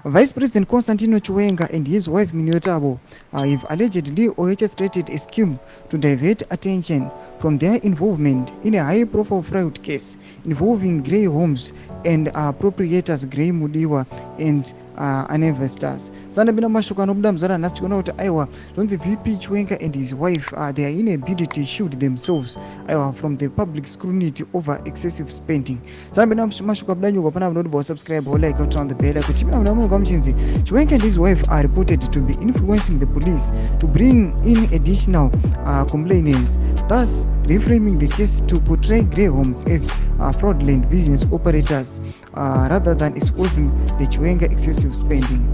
Vice President Constantino Chiwenga and his wife Minotabo have allegedly orchestrated a scheme to divert attention from their involvement in a high-profile fraud case involving Grey Homes and proprietors Grey Mudiwa and investors. Sanabina Mashukano Mzara National Iowa, Donzi VP Chiwenga and his wife they are in a bid to shield themselves from the public scrutiny over excessive spending. Sanabina Mashukablanyu Gopana not subscribe or like out on the bell. Chiwenga and his wife are reported to be influencing the police to bring in additional complainants, thus reframing the case to portray Grey Homes as fraudulent business operators rather than exposing the Chiwenga excessive spending.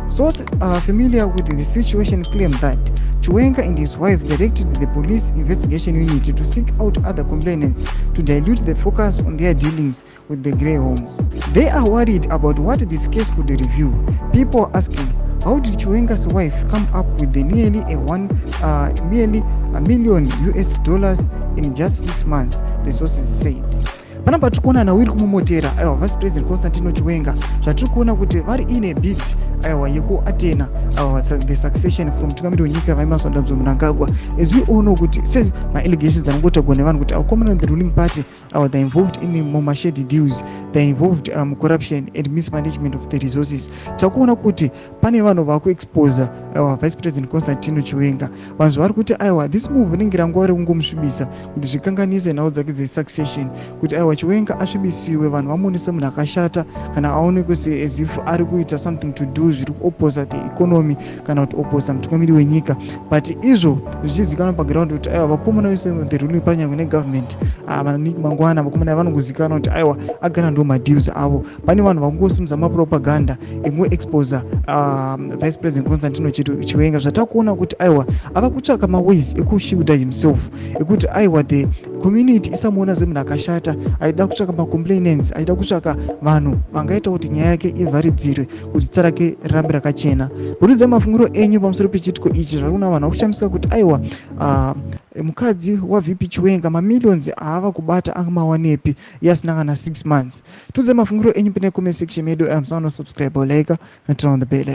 Sources familiar with the situation claim that Chiwenga and his wife directed the police investigation unit to seek out other complainants to dilute the focus on their dealings with the Grey Homes. They are worried about what this case could reveal. People are asking, how did Chiwenga's wife come up with the nearly $1 million US in just 6 months, the sources said. Panapa tikuona na wiri kumumotera Vice President Constantino Chiwenga zvatikuona kuti vari ine bid yekuatena the succession from tukamiri wenyika vaimasonda Mnangagwa. As we all know kuti se allegations dzinongotagwa nevanhu kuti common the ruling party they're involved in more shady deals, they're involved corruption and mismanagement of the resources. Takuona kuti pane vanhu vakuexpose Vice President Constantino Chiwenga. Vanhu vari kuti this move ringira nguva rekungomusvibisa kuti zvikanganise nhau dzake dzesuccession kuti Chiwenga asvibisiwe vanhu vamuonese munhu akashata kana aonekwe as if ari kuita something to do zviri kuopposa the economy kana kuti opposa mutungamiri wenyika, but izvo zvichizikanwa paground kuti vakomana vese the ruling panyangwe negovernment vaniki mangwana vakomana vanongozikanwa kuti agara ndo madeals avo. Pane vanhu vakungosimudza mapropaganda ekungoexposa Vice President Constantino Chiwenga zvatakuona kuti ava kutsvaka maways ekushielda himself ekuti the community isamuona semunhu akashata, aida kutsvaka macomplainants, aida kutsvaka vanhu vangaita kuti nyaya yake ivharidzirwe kuti tsara rake rirambe rakachena. Burudzai mafungiro enyu pamusoro pechitiko ichi zvarikuona vanhu vakushamisika kuti mukadzi waVP Chiwenga mamillions aava kubata angamawanepi yasina kana 6 months. Tudzai mafungiro enyu pane comment section medu. Subscribe or like and turn on the bell.